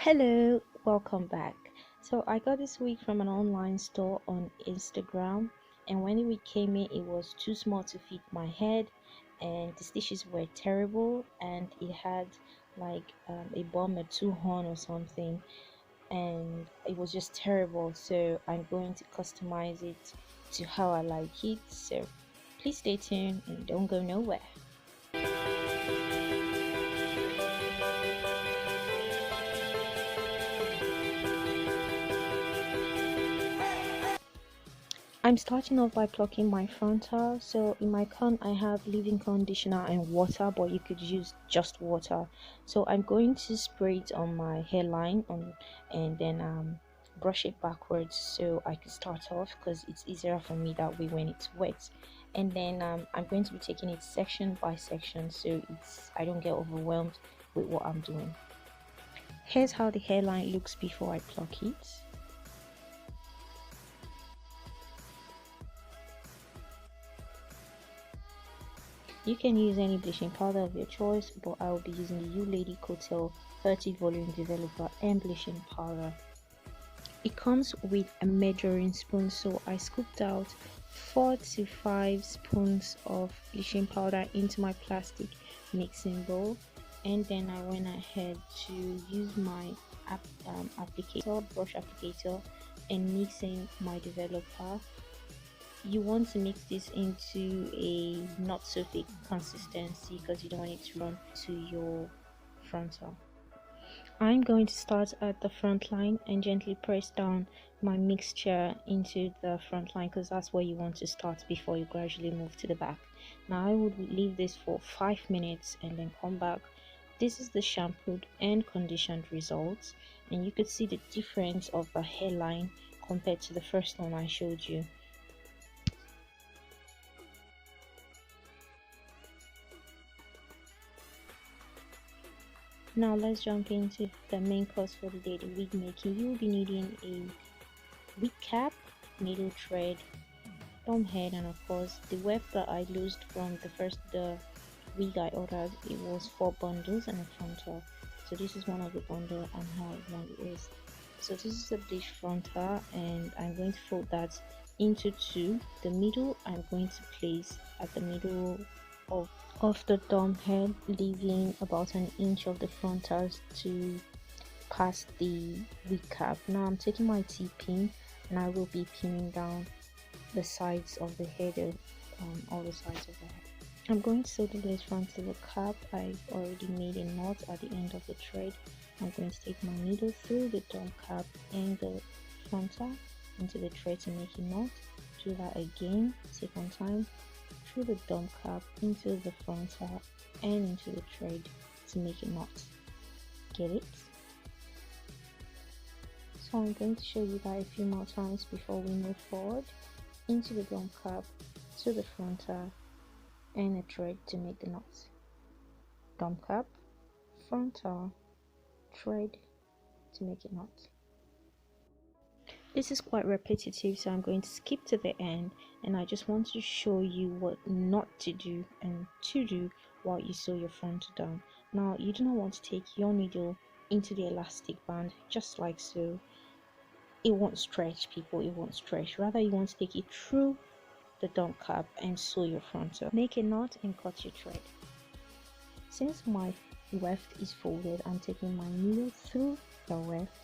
Hello, welcome back. So I got this wig from an online store on Instagram, and when the wig came in, it was too small to fit my head, and the stitches were terrible, and it had a bum, a two horn or something, and it was just terrible. So I'm going to customize it to how I like it. So please stay tuned and don't go nowhere. I'm starting off by plucking my frontal. So in my con I have leave-in conditioner and water, but you could use just water. So I'm going to spray it on my hairline and then brush it backwards so I can start off because it's easier for me that way when it's wet. And then I'm going to be taking it section by section so I don't get overwhelmed with what I'm doing. Here's how the hairline looks before I pluck it. You can use any bleaching powder of your choice, but I will be using the Ulady Coctel 30 volume developer and bleaching powder. It comes with a measuring spoon, so I scooped out 4 to 5 spoons of bleaching powder into my plastic mixing bowl, and then I went ahead to use my brush applicator, and mixing my developer. You want to mix this into a not so thick consistency because you don't want it to run to your frontal. I'm going to start at the front line and gently press down my mixture into the front line because that's where you want to start before you gradually move to the back. Now I would leave this for 5 minutes and then come back. This is the shampooed and conditioned results, and you could see the difference of the hairline compared to the first one I showed you. Now let's jump into the main course for the day, the wig making. You will be needing a wig cap, needle thread, thumb head, and of course the weft that I used from the wig I ordered. It was 4 bundles and a frontal. So this is one of the bundle and how long it is. So this is the bleach frontal, and I'm going to fold that into two. The middle I'm going to place at the middle of the dome head, leaving about an inch of the frontals to pass the wig cap. Now I'm taking my T-pin and I will be pinning down the sides of the head, all the sides of the head. I'm going to sew the lace front to the cap. I already made a knot at the end of the thread. I'm going to take my needle through the dome cap and the frontal into the thread to make a knot. Do that again, second time, through the dome cap into the frontal and into the thread to make a knot. Get it? So I'm going to show you that a few more times before we move forward. Into the dome cap, to the frontal, and a thread to make the knot. Dome cap, frontal, thread to make a knot. This is quite repetitive, so I'm going to skip to the end, and I just want to show you what not to do and to do while you sew your frontal down. Now you do not want to take your needle into the elastic band just like so. It won't stretch, people, it won't stretch. Rather you want to take it through the dome cap and sew your frontal. Make a knot and cut your thread. Since my weft is folded, I'm taking my needle through the weft,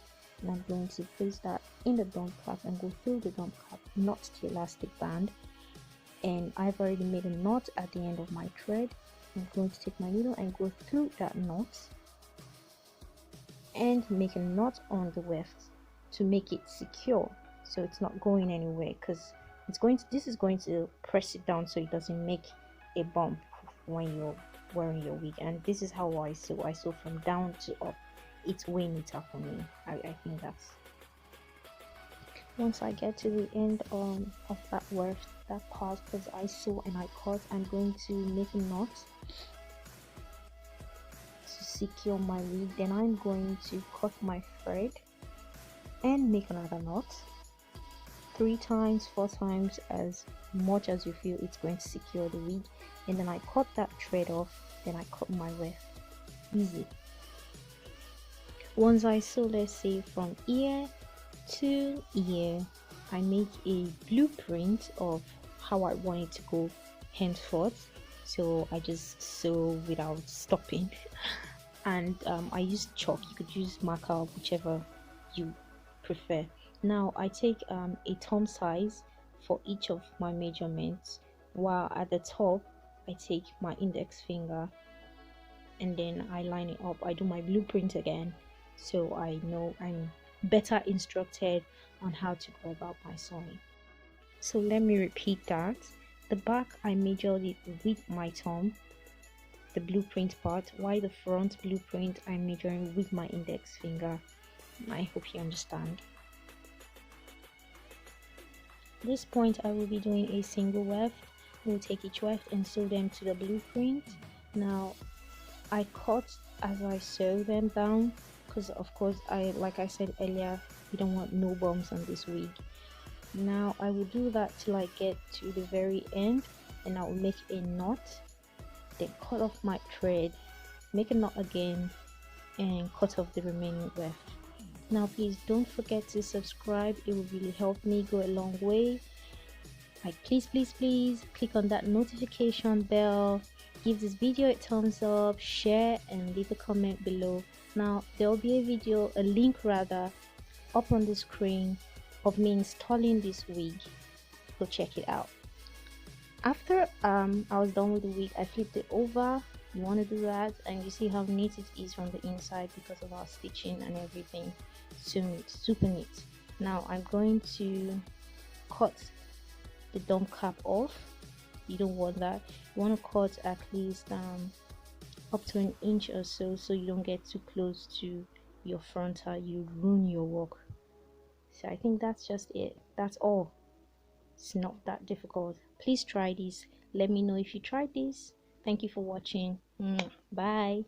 and I'm going to place that in the dome cap and go through the dome cap, not the elastic band. And I've already made a knot at the end of my thread. I'm going to take my needle and go through that knot and make a knot on the weft to make it secure, so it's not going anywhere, because this is going to press it down so it doesn't make a bump when you're wearing your wig. And this is how I sew from down to up. It's way neater for me. I think that's once I get to the end of that weft, that part, because I sew and I cut, I'm going to make a knot to secure my wig. Then I'm going to cut my thread and make another knot 3 times, 4 times, as much as you feel it's going to secure the wig. And then I cut that thread off, then I cut my weft. Easy. Once I sew, let's say from ear to ear, I make a blueprint of how I want it to go henceforth. So I just sew without stopping. And I use chalk. You could use marker, whichever you prefer. Now I take a thumb size for each of my measurements, while at the top I take my index finger and then I line it up. I do my blueprint again, so I know I'm better instructed on how to go about my sewing. So let me repeat that. The back I measured it with my thumb, the blueprint part, while the front blueprint I'm measuring with my index finger. I hope you understand. At this point I will be doing a single weft. I will take each weft and sew them to the blueprint. Now I cut as I sew them down, because of course, like I said earlier, you don't want no bumps on this wig. Now I will do that till I get to the very end, and I will make a knot, then cut off my thread, make a knot again, and cut off the remaining weft. Now please don't forget to subscribe, it will really help me go a long way. Like please click on that notification bell, give this video a thumbs up, share, and leave a comment below. Now there will be a link rather, up on the screen of me installing this wig. Go check it out. After I was done with the wig, I flipped it over. You want to do that, and you see how neat it is from the inside because of our stitching and everything. So neat, super neat. Now I'm going to cut the dome cap off. You don't want that. You want to cut at least up to an inch or so, so you don't get too close to your frontal, you ruin your work. So I think that's just it. That's all. It's not that difficult. Please try this. Let me know if you tried this. Thank you for watching. Bye.